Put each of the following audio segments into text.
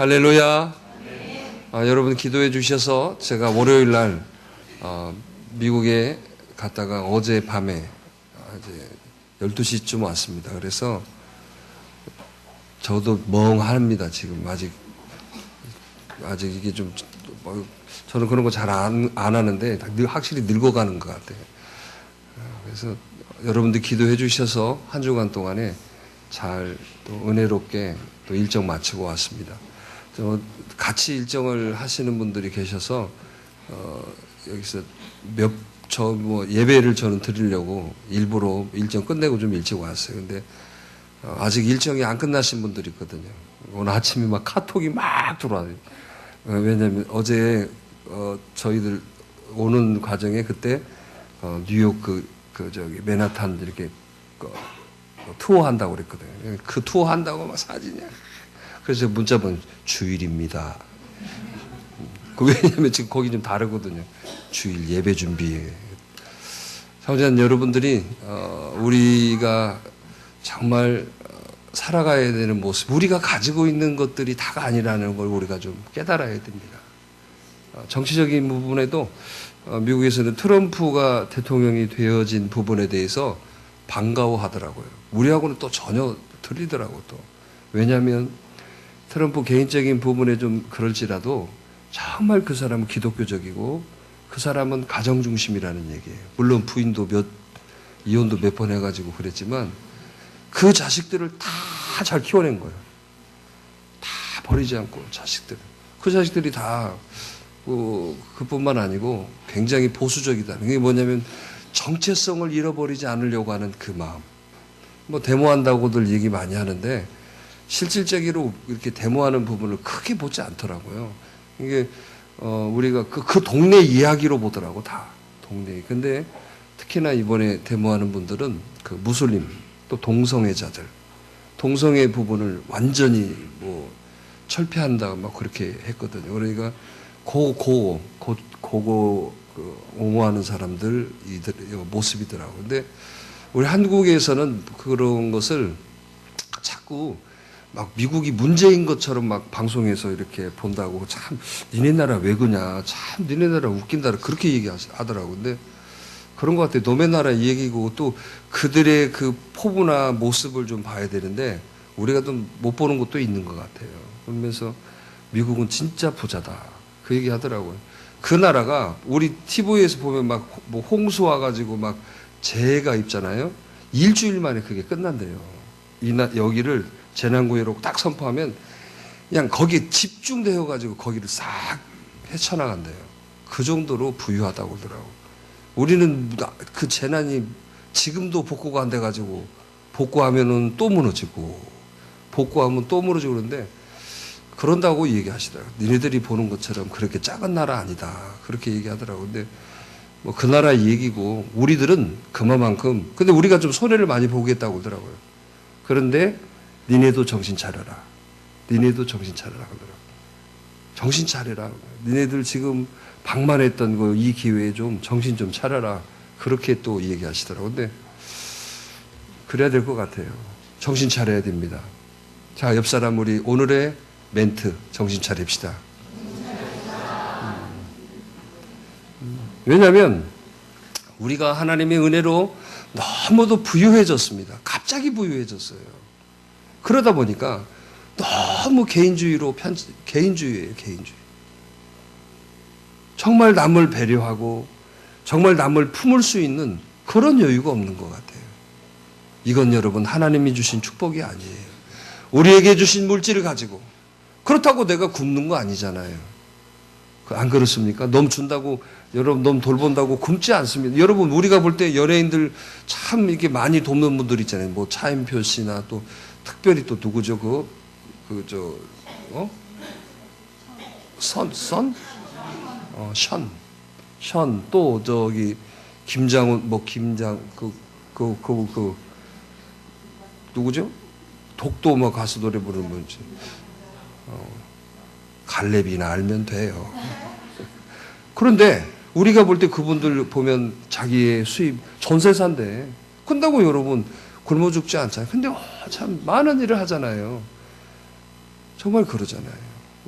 할렐루야. 여러분 기도해 주셔서 제가 월요일 날 미국에 갔다가 어제 밤에 이제 12시쯤 왔습니다. 그래서 저도 멍합니다. 지금 아직 이게 좀 저는 그런 거 잘 안 하는데 확실히 늙어가는 것 같아요. 그래서 여러분들 기도해 주셔서 한 주간 동안에 잘 또 은혜롭게 또 일정 마치고 왔습니다. 같이 일정을 하시는 분들이 계셔서 여기서 예배를 저는 드리려고 일부러 일정 끝내고 좀 일찍 왔어요. 근데 아직 일정이 안 끝나신 분들이 있거든요. 오늘 아침에 막 카톡이 막 들어와요. 왜냐면 어제 저희들 오는 과정에 그때 뉴욕 저기 맨하탄 이렇게 투어한다고 그랬거든요. 그 투어한다고 막 사진이야. 그래서 문자 보면 주일입니다. 왜냐면 지금 거기 좀 다르거든요. 주일 예배 준비에. 성전 여러분들이 우리가 정말 살아가야 되는 모습, 우리가 가지고 있는 것들이 다가 아니라는 걸 우리가 좀 깨달아야 됩니다. 정치적인 부분에도 미국에서는 트럼프가 대통령이 되어진 부분에 대해서 반가워하더라고요. 우리하고는 또 전혀 틀리더라고요. 또 왜냐하면 트럼프 개인적인 부분에 좀 그럴지라도 정말 그 사람은 기독교적이고 그 사람은 가정 중심이라는 얘기예요. 물론 부인도 이혼도 몇 번 해가지고 그랬지만 그 자식들을 다 잘 키워낸 거예요. 다 버리지 않고 자식들. 그 자식들이 다 그뿐만 아니고 굉장히 보수적이다. 그게 뭐냐면 정체성을 잃어버리지 않으려고 하는 그 마음. 데모한다고들 얘기 많이 하는데 실질적으로 이렇게 데모하는 부분을 크게 보지 않더라고요. 이게 우리가 그 동네 이야기로 보더라고 다 동네. 근데 특히나 이번에 데모하는 분들은 그 무슬림 또 동성애자들, 동성애 부분을 완전히 철폐한다 막 그렇게 했거든요. 그러니까 옹호하는 사람들 모습이더라고. 근데 우리 한국에서는 그런 것을 자꾸 막 미국이 문제인 것처럼 막 방송에서 이렇게 본다고 참 니네 나라 왜 그냐 참 니네 나라 웃긴다 그렇게 얘기하더라고. 근데 그런 것 같아요. 너네 나라 얘기고 또 그들의 그 포부나 모습을 좀 봐야 되는데 우리가 좀 못 보는 것도 있는 것 같아요. 그러면서 미국은 진짜 부자다 그 얘기 하더라고요. 그 나라가 우리 TV에서 보면 막 홍수 와가지고 막 재해가 있잖아요. 일주일 만에 그게 끝난대요. 여기를 재난구역으로 딱 선포하면 그냥 거기에 집중되어가지고 거기를 싹 헤쳐나간대요. 그 정도로 부유하다고 그러더라고. 우리는 그 재난이 지금도 복구가 안 돼가지고 복구하면은 또 무너지고 복구하면 또 무너지고 그러는데 그런다고 얘기하시더라고요. 니네들이 보는 것처럼 그렇게 작은 나라 아니다. 그렇게 얘기하더라고요. 근데 그 나라 얘기고 우리들은 그만큼 근데 우리가 좀 손해를 많이 보겠다고 그러더라고요. 그런데 니네도 정신 차려라. 니네도 정신 차려라 그러더라고요. 정신 차려라. 니네들 지금 방만했던 이 기회에 좀 정신 좀 차려라. 그렇게 또 얘기하시더라고요. 근데 그래야 될 것 같아요. 정신 차려야 됩니다. 자, 옆 사람 우리 오늘의 멘트 정신 차립시다. 왜냐하면 우리가 하나님의 은혜로 너무도 부유해졌습니다. 갑자기 부유해졌어요. 그러다 보니까 너무 개인주의예요. 개인주의. 정말 남을 배려하고 정말 남을 품을 수 있는 그런 여유가 없는 것 같아요. 이건 여러분 하나님이 주신 축복이 아니에요. 우리에게 주신 물질을 가지고 그렇다고 내가 굶는 거 아니잖아요. 안 그렇습니까? 넘 준다고 여러분 넘 돌본다고 굶지 않습니다. 여러분 우리가 볼 때 연예인들 참 이게 많이 돕는 분들 있잖아요. 차인표 씨나 또 특별히 또 누구죠? 션 또 저기 김장훈 누구죠? 독도 가수 노래 부르는 분이지. 갈래비나 알면 돼요. 그런데 우리가 볼 때 그분들 보면 자기의 수입 전세산데 근다고 여러분 굶어 죽지 않잖아요. 근데 참 많은 일을 하잖아요. 정말 그러잖아요.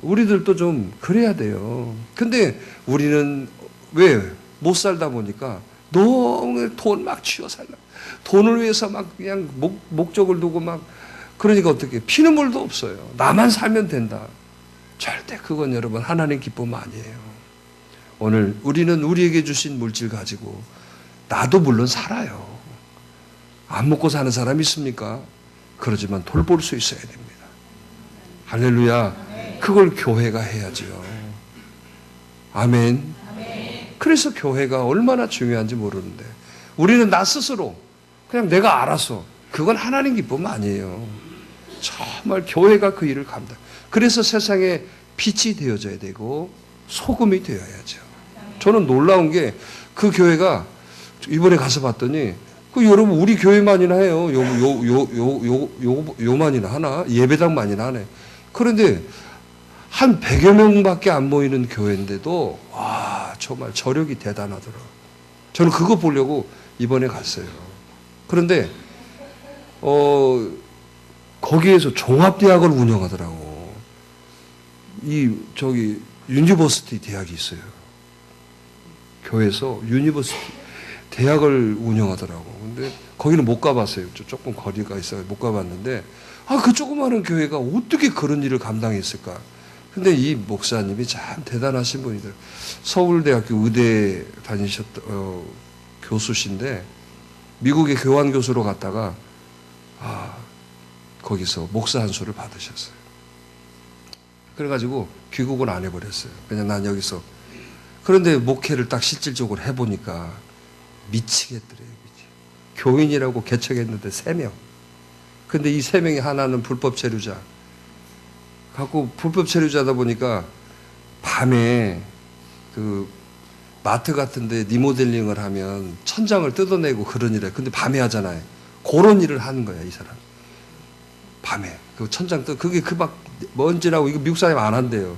우리들도 좀 그래야 돼요. 근데 우리는 왜 못 살다 보니까 너무 돈 막 쥐어 살라. 돈을 위해서 막 그냥 목적을 두고 막 그러니까 어떻게 피눈물도 없어요. 나만 살면 된다. 절대 그건 여러분 하나님 기쁨 아니에요. 오늘 우리는 우리에게 주신 물질 가지고 나도 물론 살아요. 안 먹고 사는 사람 있습니까? 그러지만 돌볼 수 있어야 됩니다. 할렐루야. 그걸 교회가 해야죠. 아멘. 그래서 교회가 얼마나 중요한지 모르는데 우리는 나 스스로 그냥 내가 알아서 그건 하나님 기쁨 아니에요. 정말 교회가 그 일을 감당. 그래서 세상에 빛이 되어져야 되고 소금이 되어야죠. 저는 놀라운 게 그 교회가 이번에 가서 봤더니 그 여러분 우리 교회만이나 해요. 요만이나 하나 예배당만이나 하네. 그런데 한 100여 명밖에 안 모이는 교회인데도 와 정말 저력이 대단하더라고요. 저는 그거 보려고 이번에 갔어요. 그런데 거기에서 종합대학을 운영하더라고. 저기 유니버시티 대학이 있어요. 교회에서 유니버시티 대학을 운영하더라고. 근데 거기는 못 가봤어요. 조금 거리가 있어서 못 가봤는데 그 조그마한 교회가 어떻게 그런 일을 감당했을까? 근데 이 목사님이 참 대단하신 분이더라고요. 서울대학교 의대 다니셨던 교수신데 미국의 교환 교수로 갔다가 거기서 목사 한 수를 받으셨어요. 그래가지고 귀국은 안 해버렸어요. 그냥 난 여기서. 그런데 목회를 딱 실질적으로 해보니까 미치겠더래요. 교인이라고 개척했는데 3명. 근데 이 3명이 하나는 불법 체류자. 갖고 불법 체류자다 보니까 밤에 그 마트 같은데 리모델링을 하면 천장을 뜯어내고 그런 일을 해. 근데 밤에 하잖아요. 그런 일을 하는 거야, 이 사람. 밤에. 그 천장 그게 그 막 먼지라고 이거 미국 사람이 안 한대요.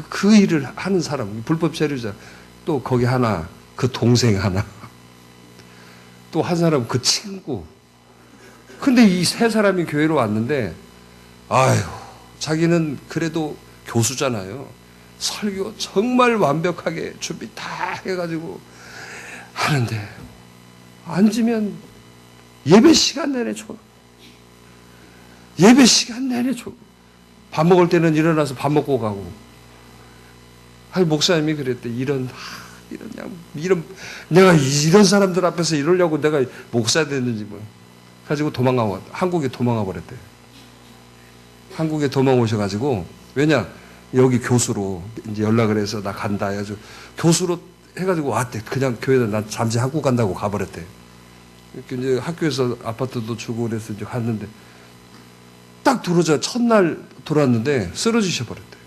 그 일을 하는 사람, 불법 체류자. 또 거기 하나, 그 동생 하나. 또 한 사람 그 친구. 근데 이 3사람이 교회로 왔는데, 아유, 자기는 그래도 교수잖아요. 설교 정말 완벽하게 준비 다 해가지고 하는데, 앉으면 예배 시간 내내 줘. 예배 시간 내내 줘. 밥 먹을 때는 일어나서 밥 먹고 가고. 목사님이 그랬대. 내가 이런 사람들 앞에서 이러려고 내가 목사 됐는지 뭐. 가지고 한국에 도망가 버렸대. 한국에 도망 오셔가지고, 왜냐, 여기 교수로 이제 연락을 해서 나 간다 해가지고, 교수로 해가지고 왔대. 그냥 교회에서 나 잠시 한국 간다고 가버렸대. 이렇게 이제 학교에서 아파트도 주고 그래서 이제 갔는데, 딱 들어오자 첫날 돌았는데 쓰러지셔 버렸대.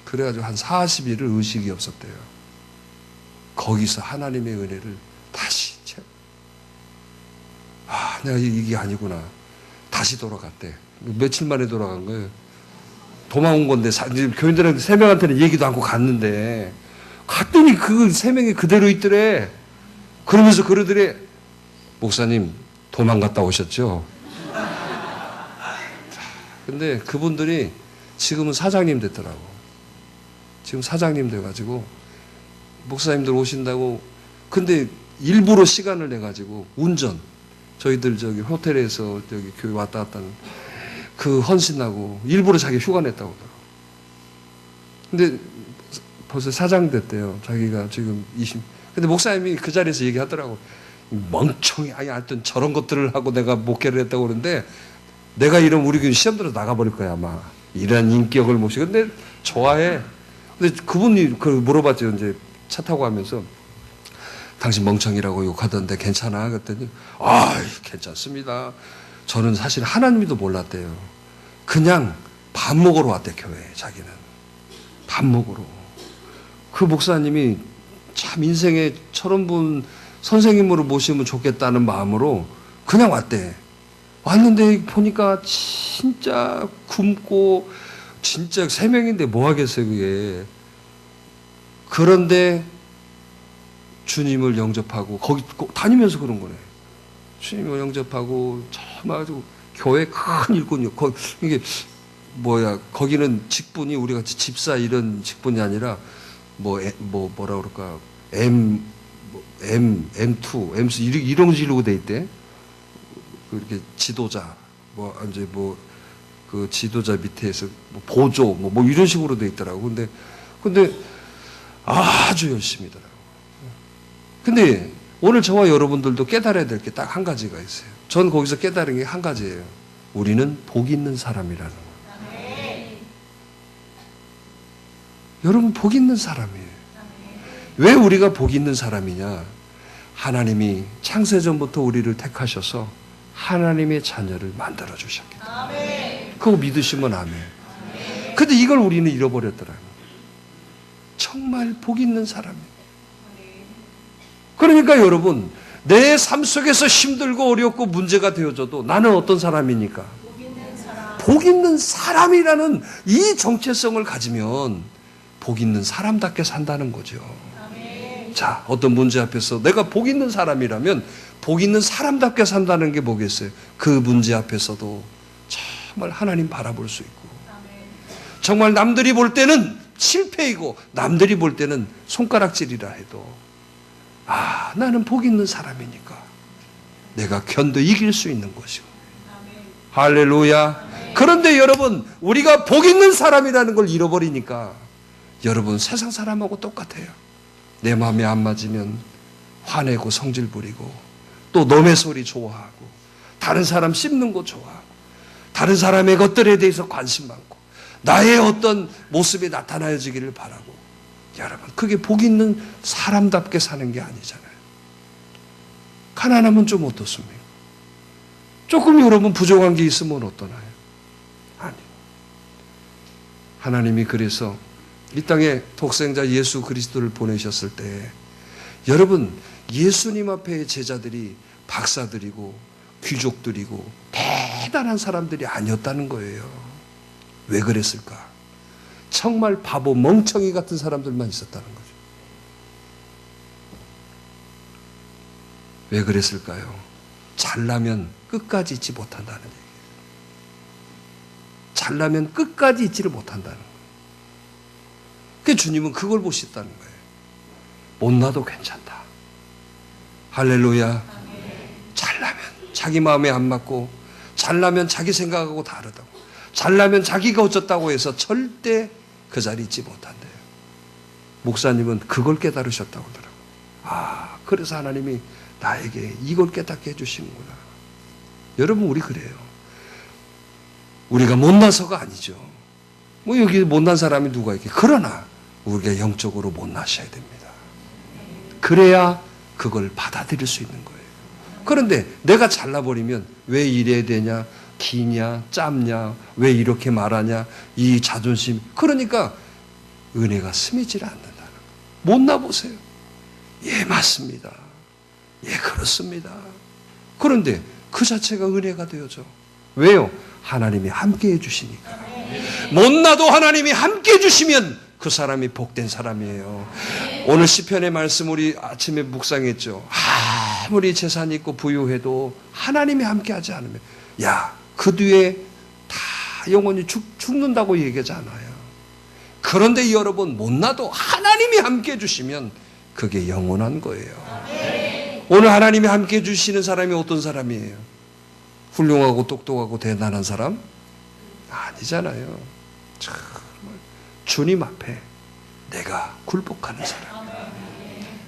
그래가지고 한 40일을 의식이 없었대요. 거기서 하나님의 은혜를 다시 내가 이게 아니구나. 다시 돌아갔대. 며칠 만에 돌아간 거예요. 도망온 건데 교인들한테 3명한테는 얘기도 않고 갔는데 갔더니 그 3명이 그대로 있더래. 그러면서 그러더래. 목사님 도망갔다 오셨죠? 근데 그분들이 지금은 사장님 됐더라고. 지금 사장님 돼가지고 목사님들 오신다고. 근데 일부러 시간을 내가지고 운전. 저희들 저기 호텔에서 저기 교회 왔다 갔다 하는 그 헌신하고 일부러 자기 휴가 냈다고 하더라고. 근데 벌써 사장 됐대요. 자기가 지금 근데 목사님이 그 자리에서 얘기하더라고. 멍청이 하여튼 저런 것들을 하고 내가 목회를 했다고 그러는데 내가 이러면 우리 교회 시험 들어서 나가버릴 거야 아마. 이런 인격을 모시고. 근데 좋아해. 근데 그분이 그 물어봤죠. 이제 차 타고 가면서 당신 멍청이라고 욕하던데 괜찮아? 그랬더니 괜찮습니다. 저는 사실 하나님도 몰랐대요. 그냥 밥 먹으러 왔대 교회에. 자기는 밥 먹으러. 그 목사님이 참 인생에 저런 분 선생님으로 모시면 좋겠다는 마음으로 그냥 왔대. 왔는데 보니까 진짜 굶고 진짜 3명인데 뭐 하겠어요 그게. 그런데 주님을 영접하고 거기 다니면서 그런 거네. 주님을 영접하고 정말 교회 큰 일꾼이요. 이게 거기는 직분이 우리 같이 집사 이런 직분이 아니라 뭐라 그럴까 M2, M3 이런 식으로 돼 있대. 이렇게 지도자 이제 그 지도자 밑에서 보조 이런 식으로 돼 있더라고. 근데 아주 열심히더라고. 근데 오늘 저와 여러분들도 깨달아야 될 게 딱 한 가지가 있어요. 전 거기서 깨달은 게 한 가지예요. 우리는 복 있는 사람이라는 거. 여러분 복 있는 사람이에요. 왜 우리가 복 있는 사람이냐? 하나님이 창세전부터 우리를 택하셔서 하나님의 자녀를 만들어 주셨기 때문에. 그거 믿으시면 아멘. 근데 이걸 우리는 잃어버렸더라고요. 정말 복 있는 사람이에요. 그러니까 여러분, 내 삶 속에서 힘들고 어렵고 문제가 되어져도 나는 어떤 사람이니까? 복 있는 사람이라는 이 정체성을 가지면 복 있는 사람답게 산다는 거죠. 자, 어떤 문제 앞에서 내가 복 있는 사람이라면 복 있는 사람답게 산다는 게 뭐겠어요? 그 문제 앞에서도 정말 하나님 바라볼 수 있고, 정말 남들이 볼 때는 실패이고 남들이 볼 때는 손가락질이라 해도 나는 복 있는 사람이니까 내가 견뎌 이길 수 있는 것이고. 할렐루야. 그런데 여러분, 우리가 복 있는 사람이라는 걸 잃어버리니까 여러분 세상 사람하고 똑같아요. 내 마음에 안 맞으면 화내고 성질 부리고, 또 nom의 소리 좋아하고, 다른 사람 씹는 거 좋아하고, 다른 사람의 것들에 대해서 관심 많고, 나의 어떤 모습이 나타나지기를 바라고. 여러분, 그게 복 있는 사람답게 사는 게 아니잖아요. 가난하면 좀 어떻습니까? 조금 여러분 부족한 게 있으면 어떠나요? 아니. 하나님이 그래서 이 땅에 독생자 예수 그리스도를 보내셨을 때, 여러분 예수님 앞에 제자들이 박사들이고 귀족들이고 대단한 사람들이 아니었다는 거예요. 왜 그랬을까? 정말 바보 멍청이 같은 사람들만 있었다는 거죠. 왜 그랬을까요? 잘나면 끝까지 잊지 못한다는 얘기예요. 잘나면 끝까지 잊지를 못한다는 거예요. 주님은 그걸 보셨다는 거예요. 못나도 괜찮다. 할렐루야. 잘나면 자기 마음에 안 맞고, 잘나면 자기 생각하고 다르다고, 잘나면 자기가 어쩌다고 해서 절대 그 자리 잊지 못한대요. 목사님은 그걸 깨달으셨다고 하더라고요. 그래서 하나님이 나에게 이걸 깨닫게 해주시는구나. 여러분, 우리 그래요. 우리가 못나서가 아니죠. 여기 못난 사람이 누가 있게. 그러나 우리가 영적으로 못나셔야 됩니다. 그래야 그걸 받아들일 수 있는 거예요. 그런데 내가 잘나버리면 왜 이래야 되냐, 기냐, 짧냐, 왜 이렇게 말하냐, 이 자존심. 그러니까 은혜가 스미질 않는다는 거예요. 못나보세요. 예, 맞습니다. 예, 그렇습니다. 그런데 그 자체가 은혜가 되어져. 왜요? 하나님이 함께 해주시니까. 못나도 하나님이 함께 해주시면 그 사람이 복된 사람이에요. 오늘 시편의 말씀 우리 아침에 묵상했죠. 아무리 재산이 있고 부유해도 하나님이 함께 하지 않으면, 그 뒤에 다 영원히 죽는다고 얘기하지 않아요. 그런데 여러분, 못나도 하나님이 함께 해주시면 그게 영원한 거예요. 오늘 하나님이 함께 해주시는 사람이 어떤 사람이에요? 훌륭하고 똑똑하고 대단한 사람? 아니잖아요. 정말 주님 앞에 내가 굴복하는 사람.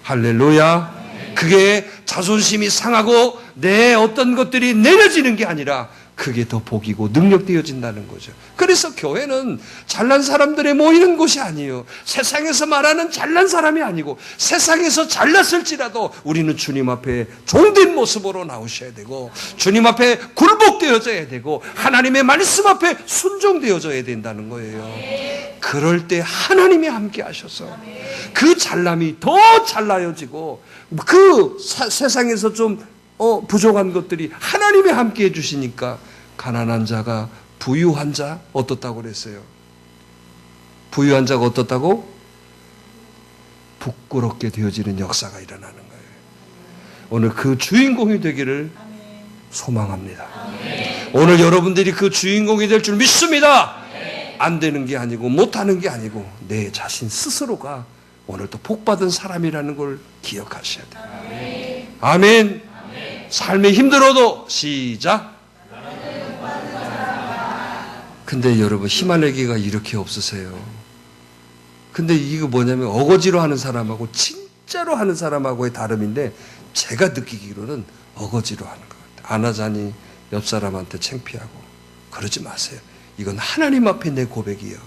할렐루야. 그게 자존심이 상하고 내 어떤 것들이 내려지는 게 아니라 그게 더 복이고 능력되어진다는 거죠. 그래서 교회는 잘난 사람들의 모이는 곳이 아니에요. 세상에서 말하는 잘난 사람이 아니고, 세상에서 잘났을지라도 우리는 주님 앞에 종된 모습으로 나오셔야 되고, 주님 앞에 굴복되어져야 되고, 하나님의 말씀 앞에 순종되어져야 된다는 거예요. 그럴 때 하나님이 함께 하셔서 그 잘남이 더 잘나여지고, 그 세상에서 좀 부족한 것들이 하나님이 함께 해주시니까 가난한 자가 부유한 자 어떻다고 그랬어요? 부유한 자가 어떻다고? 부끄럽게 되어지는 역사가 일어나는 거예요. 오늘 그 주인공이 되기를 소망합니다. 오늘 여러분들이 그 주인공이 될 줄 믿습니다. 안 되는 게 아니고 못하는 게 아니고 내 자신 스스로가 오늘도 복받은 사람이라는 걸 기억하셔야 돼요. 아멘. 삶이 힘들어도 시작. 근데 여러분 희망내기가 이렇게 없으세요. 근데 이거 뭐냐면 어거지로 하는 사람하고 진짜로 하는 사람하고의 다름인데 제가 느끼기로는 어거지로 하는 것 같아요. 안 하자니 옆 사람한테 창피하고 그러지 마세요. 이건 하나님 앞에 내 고백이에요.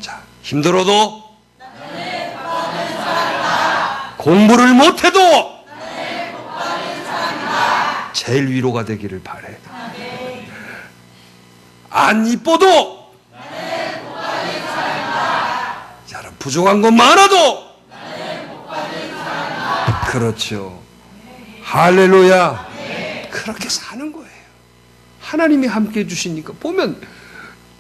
자, 힘들어도 공부를 못해도 제일 위로가 되기를 바래. 안 이뻐도 여러분 부족한 건 많아도 그렇죠. 할렐루야. 그렇게 사는 거예요. 하나님이 함께 해주시니까 보면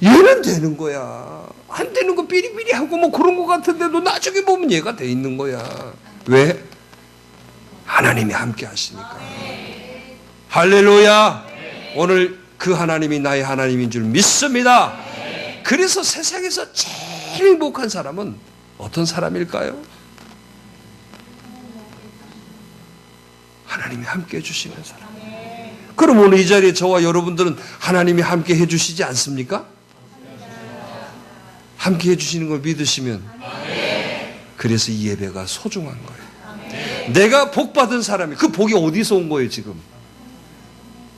얘는 되는 거야. 안 되는 거 삐리삐리하고 뭐 그런 거 같은데도 나중에 보면 얘가 돼 있는 거야. 왜? 하나님이 함께 하시니까. 할렐루야. 오늘 그 하나님이 나의 하나님인 줄 믿습니다. 그래서 세상에서 제일 행복한 사람은 어떤 사람일까요? 하나님이 함께 해주시는 사람. 그럼 오늘 이 자리에 저와 여러분들은 하나님이 함께 해주시지 않습니까? 함께 해주시는 걸 믿으시면 그래서 이 예배가 소중한 거예요. 내가 복받은 사람이 그 복이 어디서 온 거예요 지금?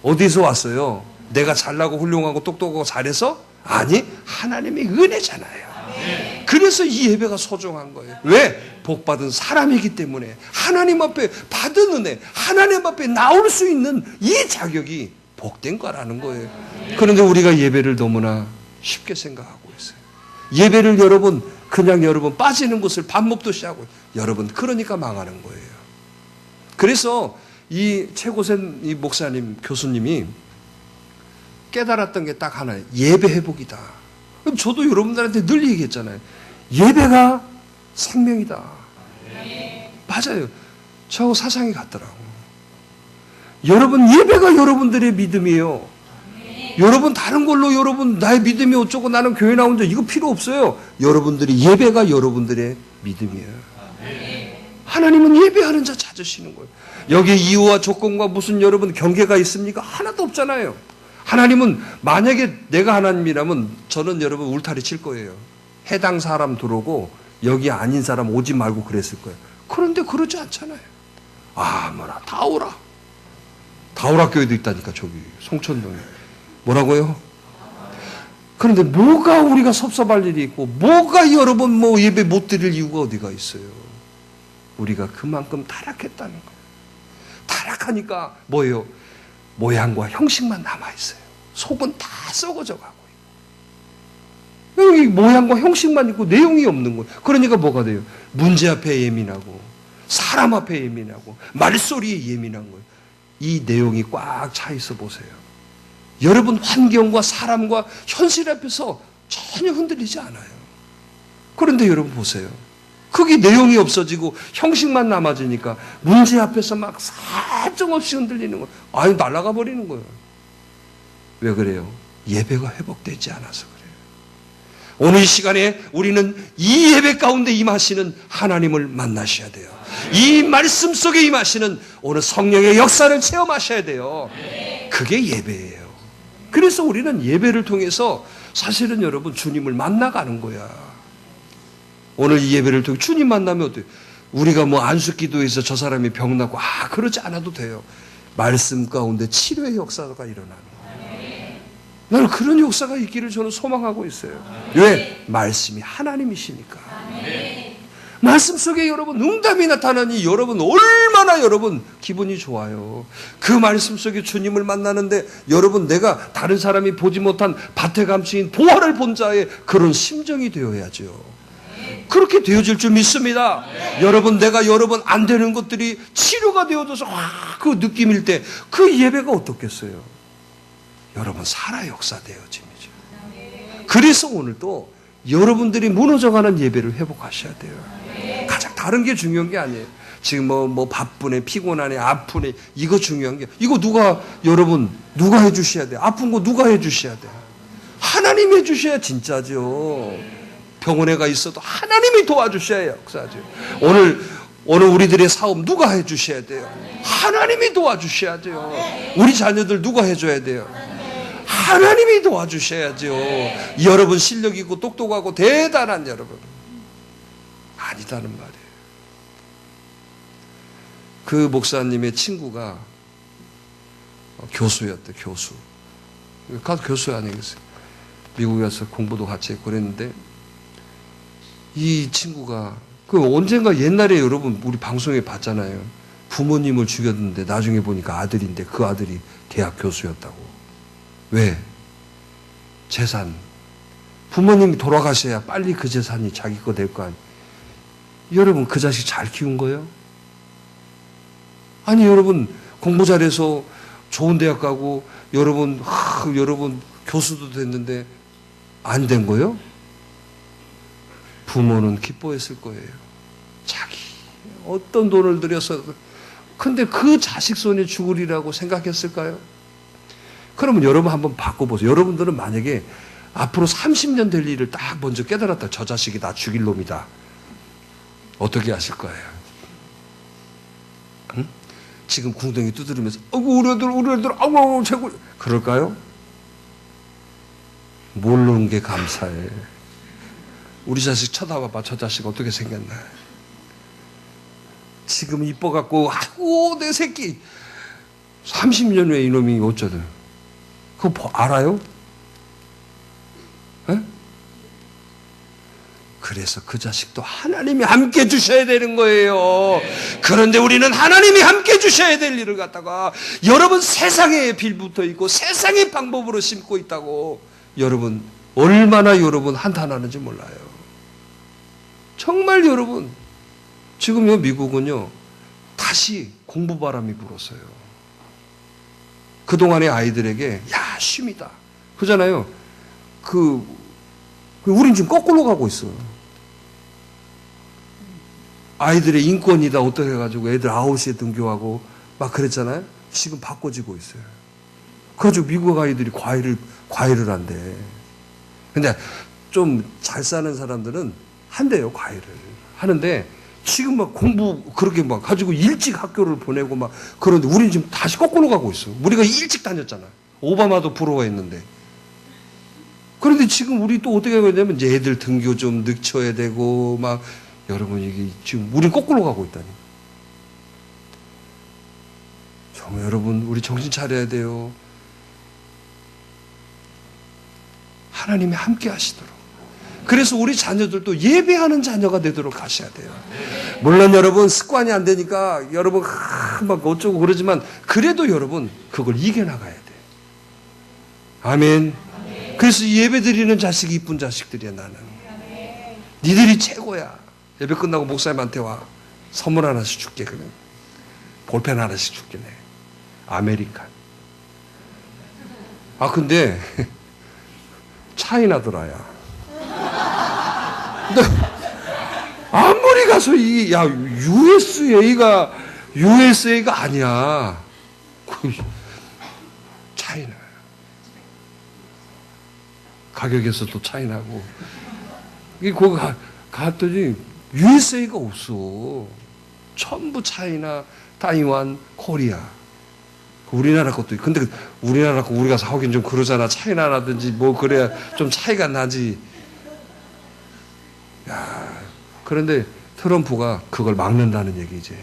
어디서 왔어요? 내가 잘나고 훌륭하고 똑똑하고 잘해서? 아니, 하나님의 은혜잖아요. 그래서 이 예배가 소중한 거예요. 왜? 복받은 사람이기 때문에 하나님 앞에 받은 은혜, 하나님 앞에 나올 수 있는 이 자격이 복된 거라는 거예요. 그런데 우리가 예배를 너무나 쉽게 생각하고 있어요. 예배를 여러분 그냥 여러분 빠지는 것을 밥 먹듯이 하고 여러분 그러니까 망하는 거예요. 그래서 이 최고센 이 목사님 교수님이 깨달았던 게 딱 하나예요. 예배 회복이다. 그럼 저도 여러분들한테 늘 얘기했잖아요. 예배가 생명이다. 맞아요. 저하고 사상이 같더라고. 여러분 예배가 여러분들의 믿음이에요. 여러분 다른 걸로 여러분 나의 믿음이 어쩌고 나는 교회 나온다 이거 필요 없어요. 여러분들이 예배가 여러분들의 믿음이에요. 하나님은 예배하는 자 찾으시는 거예요. 여기에 이유와 조건과 무슨 여러분 경계가 있습니까? 하나도 없잖아요. 하나님은 만약에 내가 하나님이라면 저는 여러분 울타리 칠 거예요. 해당 사람 들어오고 여기 아닌 사람 오지 말고 그랬을 거예요. 그런데 그러지 않잖아요. 아 뭐라 다 오라. 다 오라 교회도 있다니까 저기 송천동에. 뭐라고요? 그런데 뭐가 우리가 섭섭할 일이 있고 뭐가 여러분 뭐 예배 못 드릴 이유가 어디가 있어요. 우리가 그만큼 타락했다는 거예요. 타락하니까 뭐예요? 모양과 형식만 남아있어요. 속은 다 썩어져 가고 있고. 여기 모양과 형식만 있고 내용이 없는 거예요. 그러니까 뭐가 돼요? 문제 앞에 예민하고 사람 앞에 예민하고 말소리에 예민한 거예요. 이 내용이 꽉 차 있어 보세요. 여러분 환경과 사람과 현실 앞에서 전혀 흔들리지 않아요. 그런데 여러분 보세요. 그게 내용이 없어지고 형식만 남아지니까 문제 앞에서 막 사정없이 흔들리는 거예요. 아유 날아가 버리는 거예요. 왜 그래요? 예배가 회복되지 않아서 그래요. 오늘 이 시간에 우리는 이 예배 가운데 임하시는 하나님을 만나셔야 돼요. 이 말씀 속에 임하시는 오늘 성령의 역사를 체험하셔야 돼요. 그게 예배예요. 그래서 우리는 예배를 통해서 사실은 여러분 주님을 만나가는 거야. 오늘 이 예배를 통해 주님 만나면 어때요? 우리가 뭐 안수기도해서 저 사람이 병나고 그러지 않아도 돼요. 말씀 가운데 치료의 역사가 일어나는 거예요. 나는 그런 역사가 있기를 저는 소망하고 있어요. 왜? 말씀이 하나님이시니까. 말씀 속에 여러분 응답이 나타나니 여러분 얼마나 여러분 기분이 좋아요. 그 말씀 속에 주님을 만나는데 여러분 내가 다른 사람이 보지 못한 밭에 감추인 보화를 본 자의 그런 심정이 되어야죠. 그렇게 되어질 줄 믿습니다. 여러분 내가 여러분 안 되는 것들이 치료가 되어져서 그 느낌일 때 그 예배가 어떻겠어요? 여러분 살아 역사 되어짐이죠. 그래서 오늘도 여러분들이 무너져가는 예배를 회복하셔야 돼요. 가장 다른 게 중요한 게 아니에요. 지금 뭐 바쁘네, 피곤하네, 아프네 이거 중요한 게 이거 누가 여러분 누가 해주셔야 돼요? 아픈 거 누가 해주셔야 돼요? 하나님 하나님이 해주셔야 진짜죠. 병원에 가 있어도 하나님이 도와주셔야 역사죠. 오늘 우리들의 사업 누가 해주셔야 돼요? 하나님이 도와주셔야죠. 우리 자녀들 누가 해줘야 돼요? 하나님이 도와주셔야죠. 여러분 실력 있고 똑똑하고 대단한 여러분 아니다는 말이에요. 그 목사님의 친구가 교수였대. 교수. 교수 아니겠어요? 미국에 가서 공부도 같이 했고 그랬는데 이 친구가 언젠가 옛날에 여러분 우리 방송에 봤잖아요. 부모님을 죽였는데 나중에 보니까 아들인데 그 아들이 대학 교수였다고. 왜? 재산. 부모님이 돌아가셔야 빨리 그 재산이 자기 거 될 거 아니에요. 여러분 그 자식 잘 키운 거예요? 아니 여러분 공부 잘해서 좋은 대학 가고 여러분 교수도 됐는데 안 된 거예요? 부모는 기뻐했을 거예요. 자기 어떤 돈을 들여서 근데 그 자식 손에 죽으리라고 생각했을까요? 그러면 여러분 한번 바꿔보세요. 여러분들은 만약에 앞으로 30년 될 일을 딱 먼저 깨달았다. 저 자식이 나 죽일 놈이다. 어떻게 하실 거예요? 응? 지금 궁덩이 두드리면서 우리 애들 아우 최고 그럴까요? 모르는 게 감사해. 우리 자식 쳐다봐봐. 저 자식 어떻게 생겼나. 지금 이뻐갖고 아이고 내 새끼 30년 후에 이놈이 어쩌든 그거 알아요? 에? 그래서 그 자식도 하나님이 함께 주셔야 되는 거예요. 그런데 우리는 하나님이 함께 주셔야 될 일을 갖다가 여러분 세상에 빌붙어 있고 세상의 방법으로 심고 있다고 여러분 얼마나 여러분 한탄하는지 몰라요. 정말 여러분 지금요 미국은요 다시 공부 바람이 불었어요. 그동안의 아이들에게 야 쉼이다 그러잖아요. 우린 지금 거꾸로 가고 있어요. 아이들의 인권이다 어떻게 해가지고 애들 9시에 등교하고 막 그랬잖아요. 지금 바꿔지고 있어요. 그래가지고 미국 아이들이 과외를 한대. 근데 좀 잘 사는 사람들은 한대요, 과외를. 하는데 지금 막 공부 그렇게 막 가지고 일찍 학교를 보내고 막 그런데 우리는 지금 다시 거꾸로 가고 있어. 우리가 일찍 다녔잖아. 오바마도 부러워했는데. 그런데 지금 우리 또 어떻게 해야 되냐면 이제 애들 등교 좀 늦춰야 되고 막 여러분 이게 지금 우린 거꾸로 가고 있다니. 정말 여러분 우리 정신 차려야 돼요. 하나님이 함께 하시도록. 그래서 우리 자녀들도 예배하는 자녀가 되도록 하셔야 돼요. 물론 여러분 습관이 안 되니까 여러분 막 어쩌고 그러지만 그래도 여러분 그걸 이겨나가야 돼. 아멘. 그래서 예배 드리는 자식이 이쁜 자식들이야 나는. 니들이 최고야. 예배 끝나고 목사님한테 와. 선물 하나씩 줄게 그러면. 볼펜 하나씩 줄게 내. 아메리칸. 아 근데 차이나더라야. 근데 아무리 가서 USA가 아니야. 차이나. 가격에서도 차이나고. 거기 갔더니 USA가 없어. 전부 차이나, 타이완, 코리아. 우리나라 것도 있고. 근데 우리나라 거 우리가 사오긴 좀 그러잖아. 차이나라든지 뭐 그래야 좀 차이가 나지. 야, 그런데 트럼프가 그걸 막는다는 얘기지.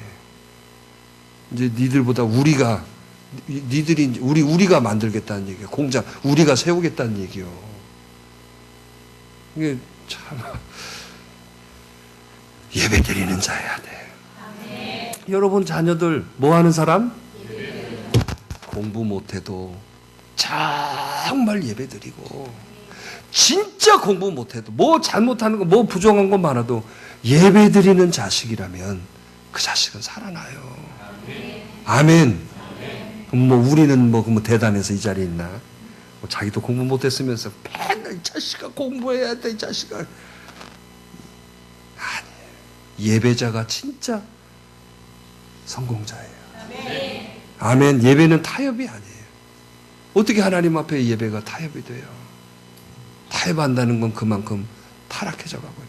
이제 니들보다 우리가 만들겠다는 얘기야. 공장 우리가 세우겠다는 얘기요. 이게 참 예배 드리는 자여야 돼. 여러분 자녀들 뭐 하는 사람? 공부 못해도 정말 예배 드리고 진짜 공부 못해도 뭐 잘못하는 거 뭐 부정한 거 많아도 예배 드리는 자식이라면 그 자식은 살아나요. 아멘. 뭐 우리는 뭐 대단해서 이 자리에 있나? 뭐 자기도 공부 못했으면서 맨날 이 자식아 공부해야 돼 이 자식아. 아니 예배자가 진짜 성공자예요. 아멘. 예배는 타협이 아니에요. 어떻게 하나님 앞에 예배가 타협이 돼요? 타협한다는 건 그만큼 타락해져 가고 있다.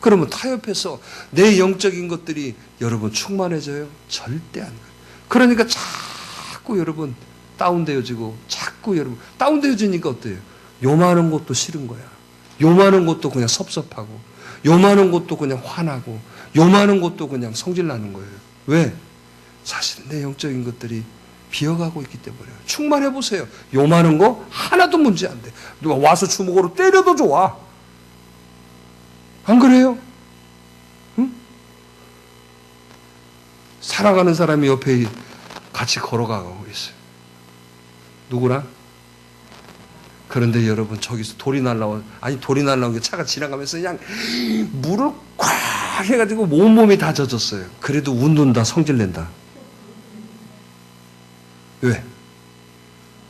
그러면 타협해서 내 영적인 것들이 여러분 충만해져요? 절대 안 그래요. 그러니까 자꾸 여러분 다운되어지고 자꾸 여러분 다운되어지니까 어때요? 요만한 것도 싫은 거야. 요만한 것도 그냥 섭섭하고 요만한 것도 그냥 화나고 요만한 것도 그냥 성질나는 거예요. 왜? 사실은 내 영적인 것들이 비어가고 있기 때문에. 충만해 보세요. 요만한 거 하나도 문제 안 돼. 누가 와서 주먹으로 때려도 좋아. 안 그래요? 응? 사랑하는 사람이 옆에 같이 걸어가고 있어요. 누구랑? 그런데 여러분 저기서 돌이 날라온 게 차가 지나가면서 그냥 물을 꽉 해가지고 온몸이 다 젖었어요. 그래도 웃는다, 성질낸다. 왜?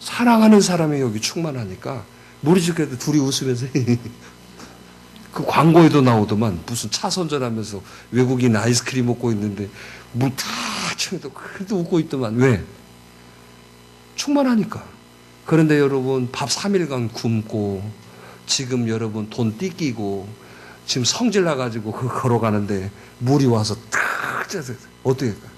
사랑하는 사람이 여기 충만하니까 물이 젖게도 둘이 웃으면서 그 광고에도 나오더만 무슨 차 선전하면서 외국인 아이스크림 먹고 있는데 물 다 채워도 그래도 웃고 있더만. 왜? 충만하니까. 그런데 여러분 밥 3일간 굶고 지금 여러분 돈 띠끼고 지금 성질 나가지고 걸어가는데 물이 와서 탁 쪄서 어떻게 할까?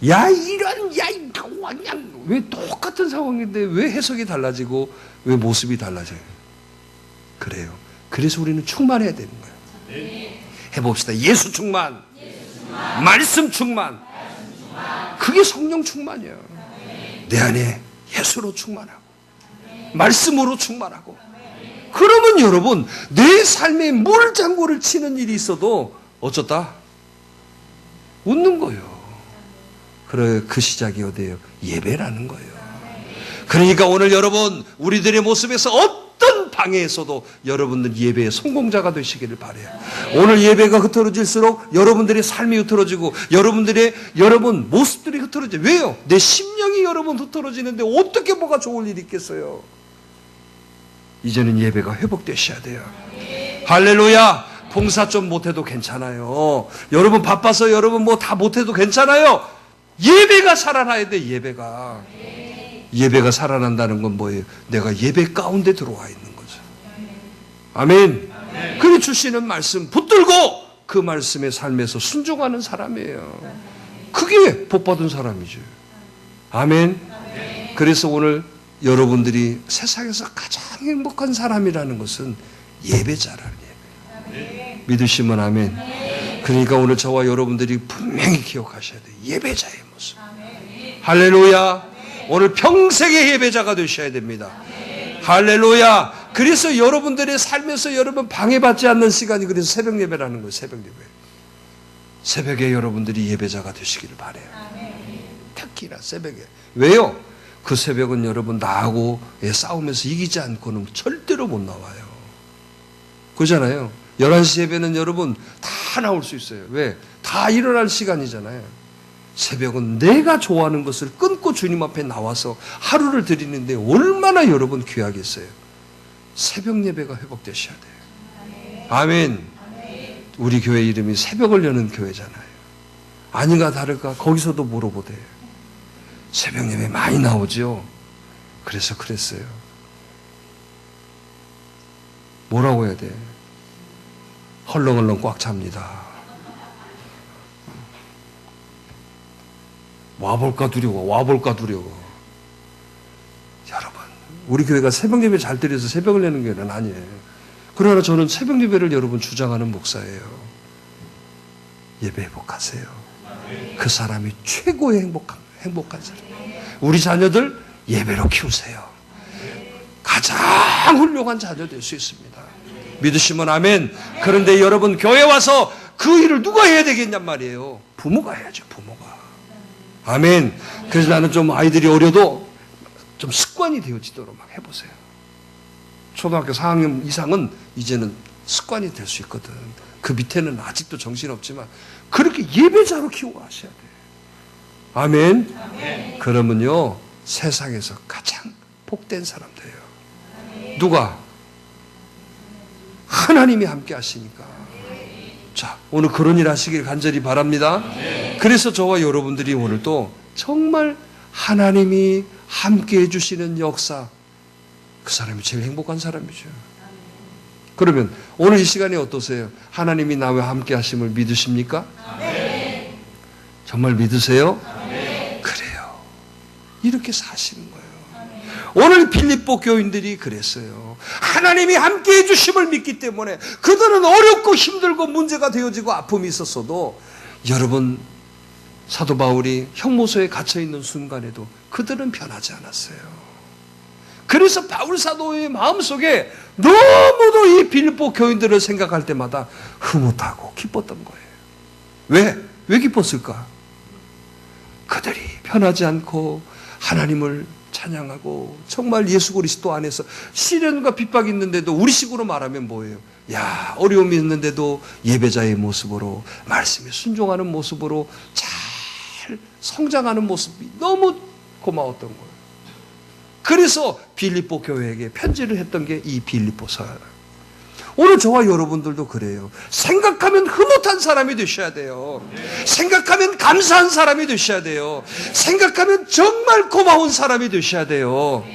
야 이런 야 이거 그냥 왜 똑같은 상황인데 왜 해석이 달라지고 왜 모습이 달라져요? 그래요. 그래서 우리는 충만해야 되는 거예요. 해봅시다. 예수 충만, 말씀 충만. 그게 성령 충만이에요. 내 안에 예수로 충만하고 말씀으로 충만하고. 그러면 여러분 내 삶에 물장구를 치는 일이 있어도 어쩌다 웃는 거예요. 그래 그 시작이 어디예요? 예배라는 거예요. 그러니까 오늘 여러분 우리들의 모습에서 어떤 방해에서도 여러분들 예배의 성공자가 되시기를 바라요. 오늘 예배가 흐트러질수록 여러분들의 삶이 흐트러지고 여러분 모습들이 흐트러져요. 왜요? 내 심령이 여러분 흐트러지는데 어떻게 뭐가 좋을 일이 있겠어요? 이제는 예배가 회복되셔야 돼요. 할렐루야. 봉사 좀 못해도 괜찮아요. 여러분 바빠서 여러분 뭐 다 못해도 괜찮아요. 예배가 살아나야 돼. 예배가 살아난다는 건 뭐예요? 내가 예배 가운데 들어와 있는 거죠. 아멘. 그리 주시는 말씀 붙들고 그 말씀의 삶에서 순종하는 사람이에요. 그게 복받은 사람이죠. 아멘. 그래서 오늘 여러분들이 세상에서 가장 행복한 사람이라는 것은 예배자라는 예배. 믿으시면 아멘. 그러니까 오늘 저와 여러분들이 분명히 기억하셔야 돼요. 예배자의 모습. 할렐루야. 오늘 평생의 예배자가 되셔야 됩니다. 할렐루야. 그래서 여러분들의 삶에서 여러분 방해받지 않는 시간이 그래서 새벽 예배라는 거예요. 새벽 예배. 새벽에 여러분들이 예배자가 되시기를 바라요. 특히나 새벽에. 왜요? 그 새벽은 여러분 나하고의 싸움에서 이기지 않고는 절대로 못 나와요. 그렇잖아요. 11시 예배는 여러분 다 나올 수 있어요. 왜? 다 일어날 시간이잖아요. 새벽은 내가 좋아하는 것을 끊고 주님 앞에 나와서 하루를 드리는데 얼마나 여러분 귀하겠어요. 새벽 예배가 회복되셔야 돼요. 아멘. 우리 교회 이름이 새벽을 여는 교회잖아요. 아닌가 다를까 거기서도 물어보대. 새벽 예배 많이 나오죠. 그래서 그랬어요. 뭐라고 해야 돼? 헐렁헐렁 꽉 찹니다. 와볼까 두려워. 여러분, 우리 교회가 새벽 예배 잘 드려서 새벽을 내는 교회는 아니에요. 그러나 저는 새벽 예배를 여러분 주장하는 목사예요. 예배 회복하세요. 그 사람이 최고의 행복한 사람. 우리 자녀들 예배로 키우세요. 가장 훌륭한 자녀 될 수 있습니다. 믿으시면 아멘. 그런데 여러분 교회 와서 그 일을 누가 해야 되겠냔 말이에요. 부모가 해야죠. 부모가. 아멘. 그래서 나는 좀 아이들이 어려도 좀 습관이 되어지도록 막 해보세요. 초등학교 4학년 이상은 이제는 습관이 될 수 있거든. 그 밑에는 아직도 정신없지만 그렇게 예배자로 키우고 하셔야 돼요. 아멘. 아멘. 그러면요 세상에서 가장 복된 사람 돼요. 아멘. 누가? 하나님이 함께 하시니까. 자, 오늘 그런 일 하시길 간절히 바랍니다. 아멘. 그래서 저와 여러분들이 오늘 또 정말 하나님이 함께 해주시는 역사, 그 사람이 제일 행복한 사람이죠. 그러면 오늘 이 시간이 어떠세요? 하나님이 나와 함께 하심을 믿으십니까? 아멘. 정말 믿으세요? 아멘. 그래요. 이렇게 사시는 거예요. 아멘. 오늘 빌립보 교인들이 그랬어요. 하나님이 함께 해주심을 믿기 때문에 그들은 어렵고 힘들고 문제가 되어지고 아픔이 있었어도 여러분 사도 바울이 형모소에 갇혀있는 순간에도 그들은 변하지 않았어요. 그래서 바울 사도의 마음속에 너무도 이 빌립보 교인들을 생각할 때마다 흐뭇하고 기뻤던 거예요. 왜? 왜 기뻤을까? 그들이 변하지 않고 하나님을 찬양하고 정말 예수 그리스도 안에서 시련과 핍박이 있는데도 우리식으로 말하면 뭐예요? 야, 어려움이 있는데도 예배자의 모습으로 말씀에 순종하는 모습으로 잘 성장하는 모습이 너무 고마웠던 거예요. 그래서 빌립보 교회에게 편지를 했던 게 이 빌립보서예요. 오늘 저와 여러분들도 그래요. 생각하면 흐뭇한 사람이 되셔야 돼요. 생각하면 감사한 사람이 되셔야 돼요. 생각하면 정말 고마운 사람이 되셔야 돼요.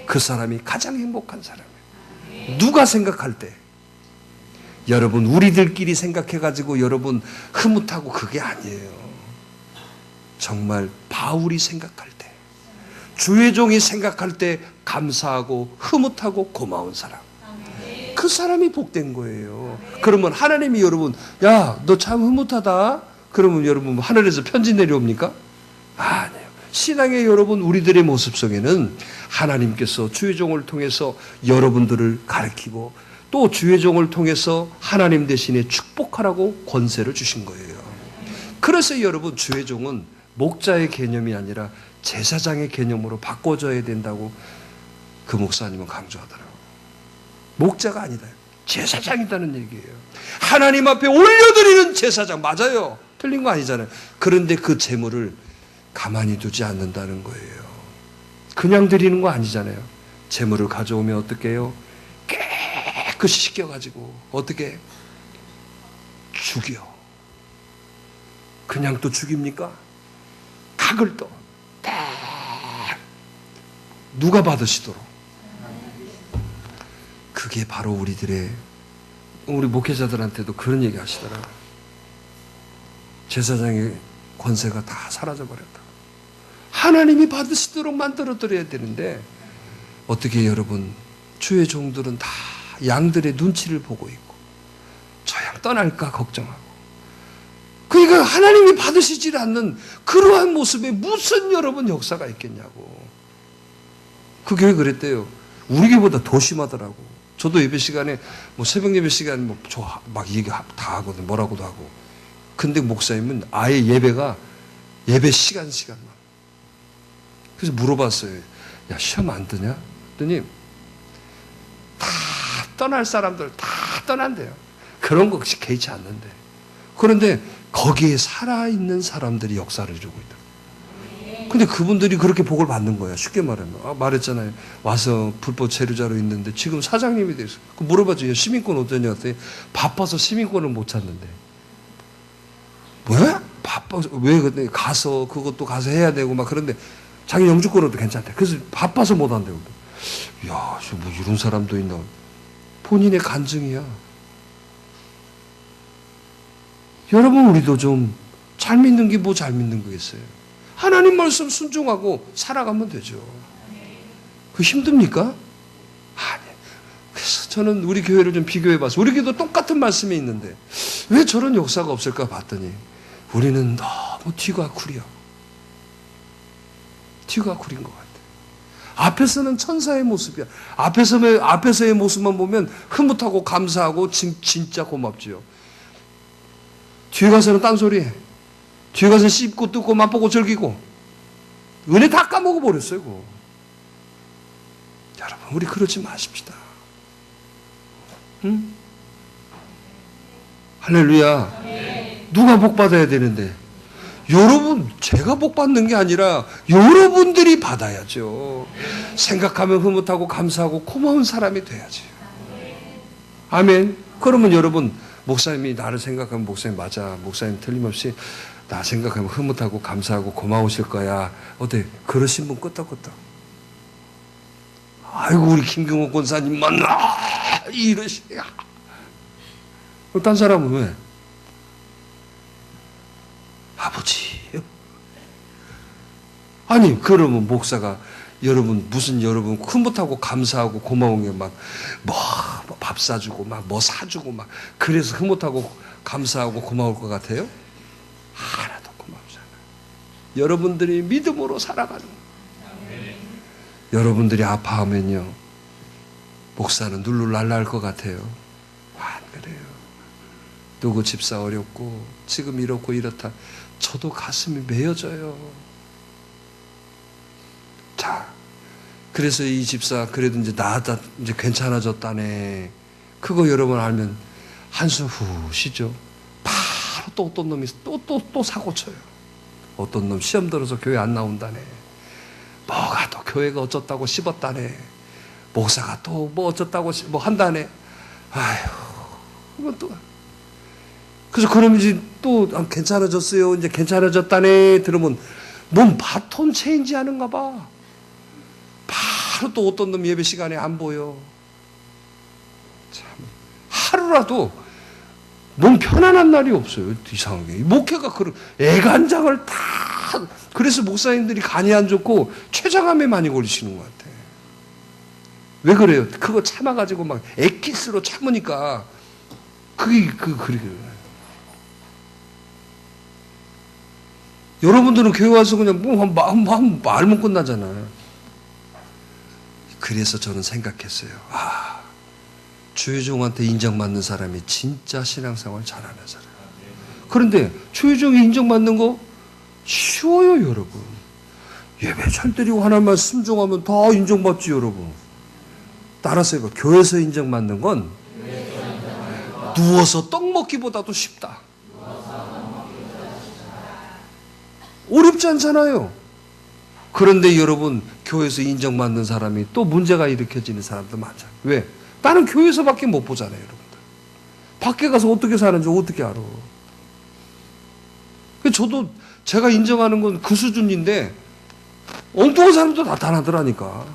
그 사람이 가장 행복한 사람이에요. 누가 생각할 때? 여러분 우리들끼리 생각해가지고 여러분 흐뭇하고 그게 아니에요. 정말 바울이 생각할 때, 주의 종이 생각할 때 감사하고 흐뭇하고 고마운 사람, 그 사람이 복된 거예요. 그러면 하나님이 여러분, 야, 너 참 흐뭇하다. 그러면 여러분 하늘에서 편지 내려옵니까? 아니에요. 신앙의 여러분 우리들의 모습 속에는 하나님께서 주의 종을 통해서 여러분들을 가르치고 또 주의 종을 통해서 하나님 대신에 축복하라고 권세를 주신 거예요. 그래서 여러분 주의 종은 목자의 개념이 아니라 제사장의 개념으로 바꿔줘야 된다고 그 목사님은 강조하더라고요. 목자가 아니다. 제사장이라는 얘기예요. 하나님 앞에 올려드리는 제사장. 맞아요. 틀린 거 아니잖아요. 그런데 그 제물을 가만히 두지 않는다는 거예요. 그냥 드리는 거 아니잖아요. 제물을 가져오면 어떻게 해요? 깨끗이 씻겨가지고 어떻게 죽여. 그냥 또 죽입니까? 각을 또 누가 받으시도록. 그게 바로 우리 목회자들한테도 그런 얘기 하시더라고요. 제사장의 권세가 다 사라져버렸다. 하나님이 받으시도록 만들어드려야 되는데 어떻게 여러분 주의 종들은 다 양들의 눈치를 보고 있고 저 양 떠날까 걱정하고, 그러니까 하나님이 받으시질 않는 그러한 모습에 무슨 여러분 역사가 있겠냐고. 그 교회 그랬대요. 우리 교회보다 더 심하더라고. 저도 예배 시간에 뭐 새벽 예배 시간에 막 얘기 다 하거든. 뭐라고도 하고. 근데 목사님은 아예 예배 시간만. 그래서 물어봤어요. 야, 시험 안 드냐? 그랬더니 다 떠날 사람들 다 떠난대요. 그런 거 혹시 개의치 않는데. 그런데 거기에 살아있는 사람들이 역사를 이루고 있다. 근데 그분들이 그렇게 복을 받는 거야. 쉽게 말하면. 말했잖아요. 와서 불법 체류자로 있는데 지금 사장님이 돼서. 물어봤죠. 시민권 어떠냐? 했더니 바빠서 시민권을 못 찾는데. 왜? 바빠서. 왜? 근데 가서 그것도 가서 해야 되고 막 그런데 자기 영주권으로도 괜찮대. 그래서 바빠서 못 한대요. 야, 뭐 이런 사람도 있나. 본인의 간증이야. 여러분 우리도 좀 잘 믿는 게 뭐 잘 믿는 거겠어요. 하나님 말씀 순종하고 살아가면 되죠. 그 힘듭니까? 아니. 그래서 저는 우리 교회를 좀 비교해 봤어요. 우리 교회도 똑같은 말씀이 있는데 왜 저런 역사가 없을까 봤더니 우리는 너무 뒤가 구려. 뒤가 구린 것 같아요. 앞에서는 천사의 모습이야. 앞에서의 모습만 보면 흐뭇하고 감사하고 진짜 고맙지요. 뒤에 가서는 딴소리 해. 뒤에 가서 씹고 뜯고 맛보고 즐기고 은혜 다 까먹어 버렸어요. 그거. 여러분 우리 그러지 마십시다. 응? 할렐루야. 누가 복 받아야 되는데 여러분 제가 복 받는 게 아니라 여러분들이 받아야죠. 생각하면 흐뭇하고 감사하고 고마운 사람이 돼야지. 아멘. 그러면 여러분 목사님이 나를 생각하면 목사님 맞아. 목사님 틀림없이 나 생각하면 흐뭇하고 감사하고 고마우실 거야. 어때? 그러신 분 끄떡끄떡. 아이고 우리 김경호 권사님만 이러시야. 딴 사람은 왜? 아버지. 아니, 그러면 목사가 여러분 흐뭇하고 감사하고 고마운 게 막 밥 사주고 막 뭐 사주고 막 그래서 흐뭇하고 감사하고 고마울 것 같아요? 하나도 고맙지 않아요. 여러분들이 믿음으로 살아가는 거예요. 여러분들이 아파하면요, 목사는 눌룰 날날 것 같아요. 안 그래요. 누구 집사 어렵고 지금 이렇고 이렇다. 저도 가슴이 메어져요. 자, 그래서 이 집사 그래도 이제 나았다, 이제 괜찮아졌다네. 그거 여러분 알면 한숨 후 쉬죠. 바로 또 어떤 놈이 또 사고 쳐요. 어떤 놈 시험 들어서 교회 안 나온다네. 뭐가 또 교회가 어쩌다고 씹었다네. 목사가 또 뭐 어쩌다고 뭐 한다네. 아휴, 이건 또. 그래서 그럼 이제 또 괜찮아졌어요. 이제 괜찮아졌다네. 들으면 뭔 바톤 체인지 하는가 봐. 바로 또 어떤 놈 예배 시간에 안 보여. 참, 하루라도 뭔 편안한 날이 없어요. 이상하게. 목회가 그런 애간장을 다. 그래서 목사님들이 간이 안 좋고 췌장암에 많이 걸리시는 것 같아. 왜 그래요? 그거 참아가지고 막 엑기스로 참으니까 그게 그래. 여러분들은 교회 와서 그냥 말면 끝나잖아요. 그래서 저는 생각했어요. 주의종한테 인정받는 사람이 진짜 신앙생활 잘하는 사람. 그런데 주의종이 인정받는 거 쉬워요, 여러분. 예배 잘 드리고 하나님만 순종하면 다 인정받지, 여러분. 따라서 이거 교회에서 인정받는 건 누워서 떡 먹기보다도 쉽다. 어렵지 않잖아요. 그런데 여러분, 교회에서 인정받는 사람이 또 문제가 일으켜지는 사람도 많잖아요. 왜? 나는 교회에서밖에 못 보잖아요, 여러분들. 밖에 가서 어떻게 사는지 어떻게 알아. 저도 제가 인정하는 건 그 수준인데 엉뚱한 사람도 나타나더라니까.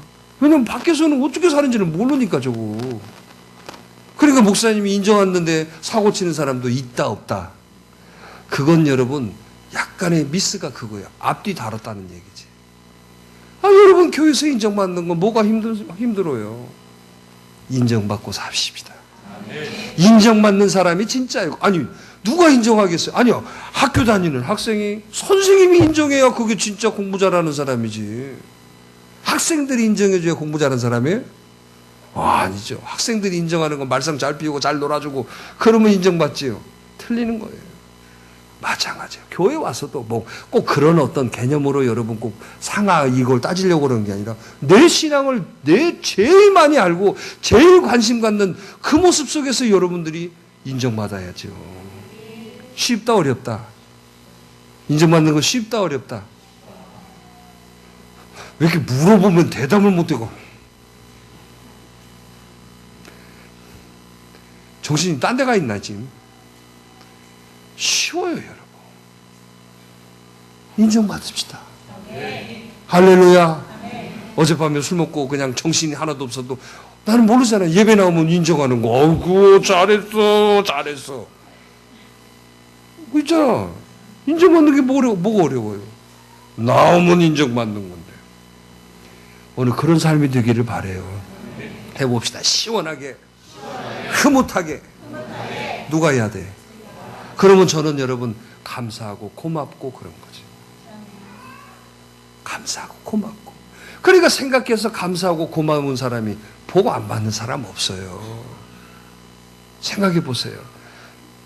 왜냐면 밖에서는 어떻게 사는지는 모르니까 저거. 그러니까 목사님이 인정했는데 사고 치는 사람도 있다 없다. 그건 여러분 약간의 미스가 그거예요. 앞뒤 다뤘다는 얘기지. 여러분 교회에서 인정받는 건 뭐가 힘들어요. 인정받고 삽시다. 인정받는 사람이 진짜예요. 아니 누가 인정하겠어요? 아니요. 학교 다니는 학생이 선생님이 인정해야 그게 진짜 공부 잘하는 사람이지. 학생들이 인정해줘야 공부 잘하는 사람이에요? 아니죠. 학생들이 인정하는 건 말썽 잘 피우고 잘 놀아주고 그러면 인정받지요. 틀리는 거예요. 마찬가지예요. 교회 와서도 뭐 꼭 그런 어떤 개념으로 여러분 꼭 상하 이걸 따지려고 그러는 게 아니라 내 신앙을 제일 많이 알고 제일 관심 갖는 그 모습 속에서 여러분들이 인정받아야죠. 쉽다 어렵다. 인정받는 건 쉽다 어렵다. 왜 이렇게 물어보면 대답을 못하고 정신이 딴 데 가 있나 지금. 쉬워요 여러분. 인정받읍시다. 할렐루야. 어젯밤에 술 먹고 그냥 정신이 하나도 없어도 나는 모르잖아. 예배 나오면 인정하는 거. 어이구 잘했어. 있잖아. 인정받는 게 뭐가 어려워요. 나오면 인정받는 건데. 오늘 그런 삶이 되기를 바라요. 해봅시다. 시원하게. 흐뭇하게. 누가 해야 돼? 그러면 저는 여러분 감사하고 고맙고 그런 거죠. 감사하고 고맙고. 그러니까 생각해서 감사하고 고마운 사람이 복 안 받는 사람 없어요. 생각해 보세요.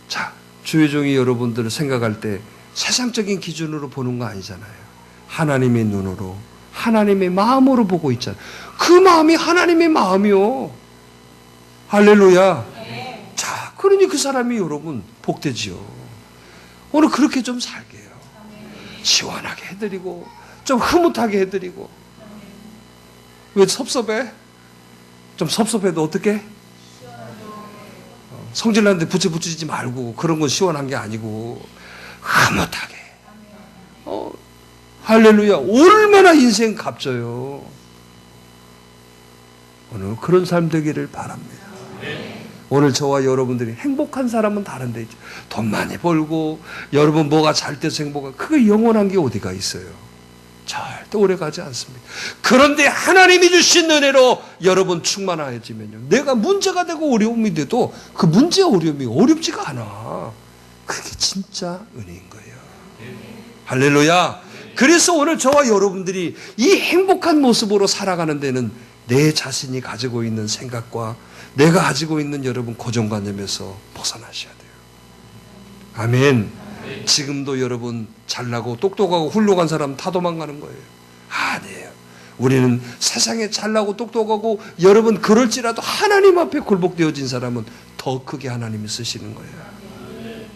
자, 주의 종이 여러분들을 생각할 때 세상적인 기준으로 보는 거 아니잖아요. 하나님의 눈으로, 하나님의 마음으로 보고 있잖아요. 그 마음이 하나님의 마음이요. 할렐루야. 자, 그러니 그 사람이 여러분 복되지요. 오늘 그렇게 좀 살게요. 시원하게 해드리고 좀 흐뭇하게 해드리고. 왜 섭섭해? 좀 섭섭해도 어떻게? 성질나는데 붙이지 말고 그런 건 시원한 게 아니고 흐뭇하게. 할렐루야. 얼마나 인생 값져요. 오늘 그런 삶 되기를 바랍니다. 오늘 저와 여러분들이 행복한 사람은 다른데 있죠. 돈 많이 벌고 여러분 뭐가 잘 돼서 행복한, 그게 영원한 게 어디가 있어요. 절대 오래가지 않습니다. 그런데 하나님이 주신 은혜로 여러분 충만해지면요, 내가 문제가 되고 어려움이 돼도 그 문제 어려움이 어렵지가 않아. 그게 진짜 은혜인 거예요. 할렐루야. 그래서 오늘 저와 여러분들이 이 행복한 모습으로 살아가는 데는 내 자신이 가지고 있는 생각과 내가 가지고 있는 여러분 고정관념에서 벗어나셔야 돼요. 아멘. 지금도 여러분 잘나고 똑똑하고 훌륭한 사람 다 도망가는 거예요. 아니에요. 우리는 세상에 잘나고 똑똑하고 여러분 그럴지라도 하나님 앞에 굴복되어진 사람은 더 크게 하나님이 쓰시는 거예요.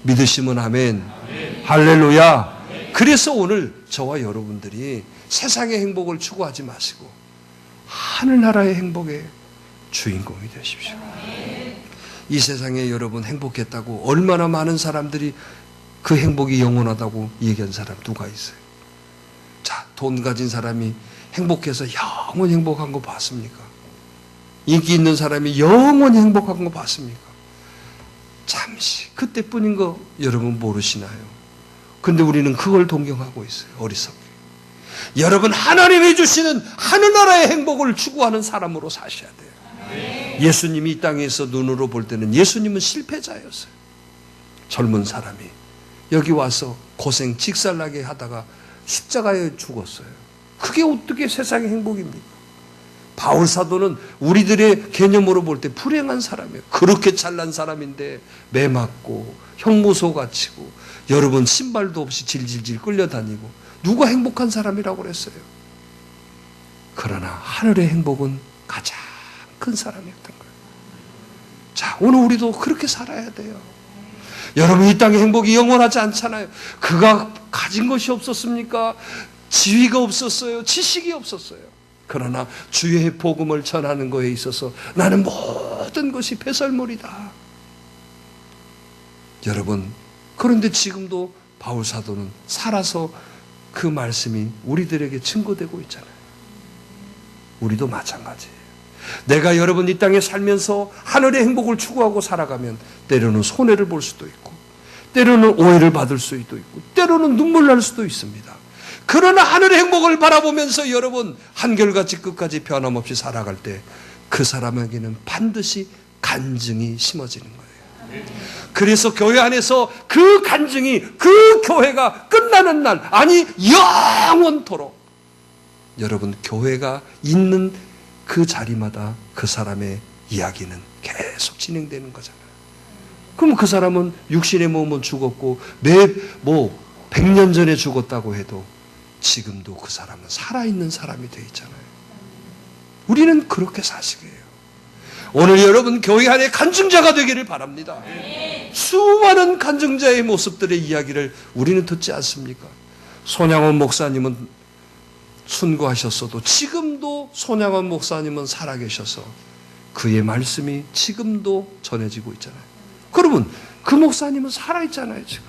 믿으시면 아멘. 할렐루야. 그래서 오늘 저와 여러분들이 세상의 행복을 추구하지 마시고 하늘나라의 행복의 주인공이 되십시오. 이 세상에 여러분 행복했다고 얼마나 많은 사람들이 그 행복이 영원하다고 얘기한 사람 누가 있어요? 자, 돈 가진 사람이 행복해서 영원히 행복한 거 봤습니까? 인기 있는 사람이 영원히 행복한 거 봤습니까? 잠시 그때뿐인 거 여러분 모르시나요? 근데 우리는 그걸 동경하고 있어요. 어리석게. 여러분 하나님이 주시는 하늘나라의 행복을 추구하는 사람으로 사셔야 돼요. 예수님이 이 땅에서 눈으로 볼 때는 예수님은 실패자였어요. 젊은 사람이 여기 와서 고생 직살나게 하다가 십자가에 죽었어요. 그게 어떻게 세상의 행복입니까? 바울 사도는 우리들의 개념으로 볼 때 불행한 사람이에요. 그렇게 잘난 사람인데 매 맞고 형무소 갇히고 여러분 신발도 없이 질질질 끌려다니고 누가 행복한 사람이라고 그랬어요? 그러나 하늘의 행복은 가장 큰 사람이었던 거예요. 자, 오늘 우리도 그렇게 살아야 돼요. 여러분 이 땅의 행복이 영원하지 않잖아요. 그가 가진 것이 없었습니까? 지위가 없었어요. 지식이 없었어요. 그러나 주의 복음을 전하는 것에 있어서 나는 모든 것이 배설물이다. 여러분, 그런데 지금도 바울 사도는 살아서 그 말씀이 우리들에게 증거되고 있잖아요. 우리도 마찬가지예요. 내가 여러분 이 땅에 살면서 하늘의 행복을 추구하고 살아가면 때로는 손해를 볼 수도 있고 때로는 오해를 받을 수도 있고 때로는 눈물 날 수도 있습니다. 그러나 하늘의 행복을 바라보면서 여러분 한결같이 끝까지 변함없이 살아갈 때 그 사람에게는 반드시 간증이 심어지는 거예요. 그래서 교회 안에서 그 간증이 그 교회가 끝나는 날, 아니 영원토록 여러분 교회가 있는 그 자리마다 그 사람의 이야기는 계속 진행되는 거잖아요. 그럼 그 사람은 육신의 몸은 죽었고 100년 전에 죽었다고 해도 지금도 그 사람은 살아있는 사람이 되어 있잖아요. 우리는 그렇게 사시게 해요. 오늘 여러분 교회 안에 간증자가 되기를 바랍니다. 수많은 간증자의 모습들의 이야기를 우리는 듣지 않습니까? 손양원 목사님은 순고하셨어도 지금도 손양원 목사님은 살아계셔서 그의 말씀이 지금도 전해지고 있잖아요. 그러면 그 목사님은 살아있잖아요. 지금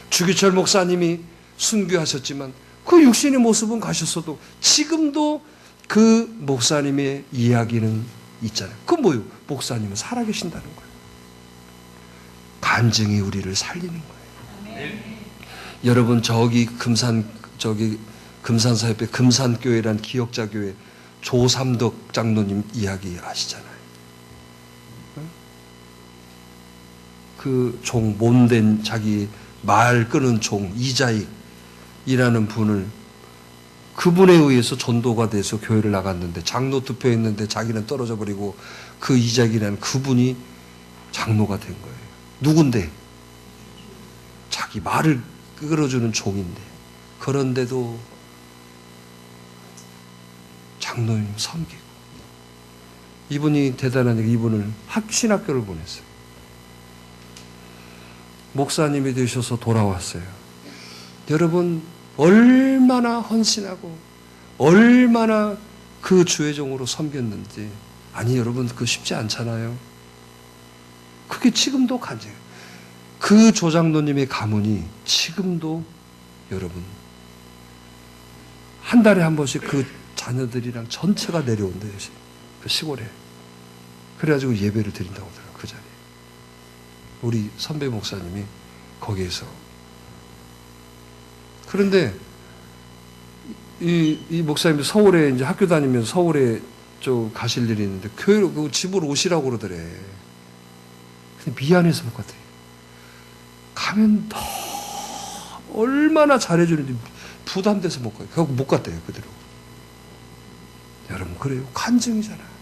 주기철 목사님이 순교하셨지만 그 육신의 모습은 가셨어도 지금도 그 목사님의 이야기는 있잖아요. 그 뭐예요? 목사님은 살아계신다는 거예요. 간증이 우리를 살리는 거예요. 여러분 금산사협회 금산교회란 기역자교회 조삼덕 장로님 이야기 아시잖아요. 그 종 몸된 자기 말 끄는 종 이자익이라는 분을 그분에 의해서 전도가 돼서 교회를 나갔는데 장로 투표했는데 자기는 떨어져 버리고 그 이자익이라는 그분이 장로가 된 거예요. 누군데? 자기 말을 끌어주는 종인데 그런데도 장로님 섬기고 이분이 대단하니까 이분을 신학교를 보냈어요. 목사님이 되셔서 돌아왔어요. 여러분 얼마나 헌신하고 얼마나 그 주의 종으로 섬겼는지 아니 여러분 그거 쉽지 않잖아요. 그게 지금도 간증해요. 그 조장로님의 가문이 지금도 여러분 한 달에 한 번씩 그 자녀들이랑 전체가 내려온대요. 그 시골에. 그래가지고 예배를 드린다고 하더라고요. 우리 선배 목사님이 거기에서. 그런데 이 목사님이 서울에 이제 학교 다니면서 서울에 좀 가실 일이 있는데 교회로 집으로 오시라고 그러더래. 근데 미안해서 못 갔대. 가면 더 얼마나 잘해주는지 부담돼서 못 가요. 결국 못 갔대요, 그대로. 여러분, 그래요. 간증이잖아요.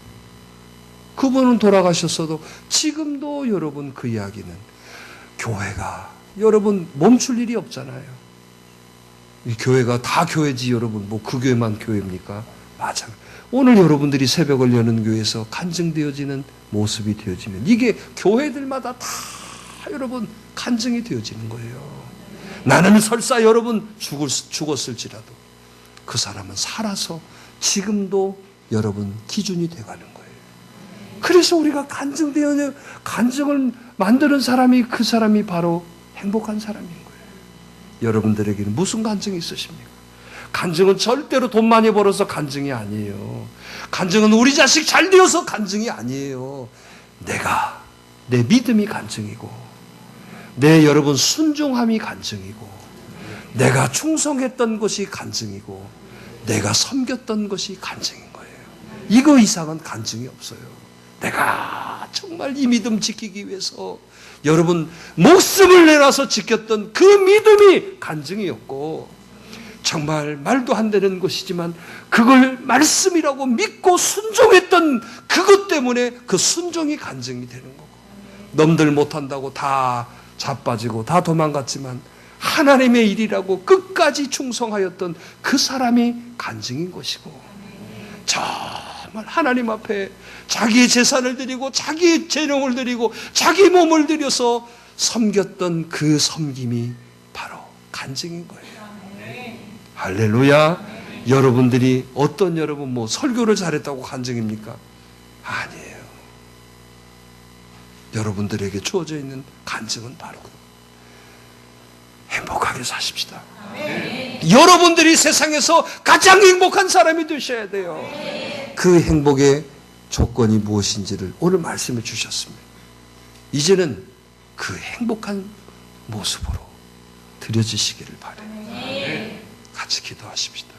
그분은 돌아가셨어도 지금도 여러분 그 이야기는 교회가 여러분 멈출 일이 없잖아요. 이 교회가 다 교회지 여러분 뭐 그 교회만 교회입니까? 맞아. 오늘 여러분들이 새벽을 여는 교회에서 간증되어지는 모습이 되어지면 이게 교회들마다 다 여러분 간증이 되어지는 거예요. 나는 설사 여러분 죽었을지라도 그 사람은 살아서 지금도 여러분 기준이 돼가는 거예요. 그래서 우리가 간증을 만드는 사람이 그 사람이 바로 행복한 사람인 거예요. 여러분들에게는 무슨 간증이 있으십니까? 간증은 절대로 돈 많이 벌어서 간증이 아니에요. 간증은 우리 자식 잘 되어서 간증이 아니에요. 내 믿음이 간증이고, 내 여러분 순종함이 간증이고, 내가 충성했던 것이 간증이고, 내가 섬겼던 것이 간증인 거예요. 이거 이상은 간증이 없어요. 내가 정말 이 믿음 지키기 위해서 여러분 목숨을 내놔서 지켰던 그 믿음이 간증이었고, 정말 말도 안 되는 것이지만 그걸 말씀이라고 믿고 순종했던 그것 때문에 그 순종이 간증이 되는 거고, 놈들 못한다고 다 자빠지고 다 도망갔지만 하나님의 일이라고 끝까지 충성하였던 그 사람이 간증인 것이고, 정말 하나님 앞에 자기의 재산을 드리고 자기의 재능을 드리고 자기 몸을 들여서 섬겼던 그 섬김이 바로 간증인 거예요. 할렐루야. 여러분들이 어떤 여러분 뭐 설교를 잘했다고 간증입니까? 아니에요. 여러분들에게 주어져 있는 간증은 바로 행복하게 사십시다. 여러분들이 세상에서 가장 행복한 사람이 되셔야 돼요. 그 행복의 조건이 무엇인지를 오늘 말씀해 주셨습니다. 이제는 그 행복한 모습으로 드려지시기를 바라요. 같이 기도하십시다.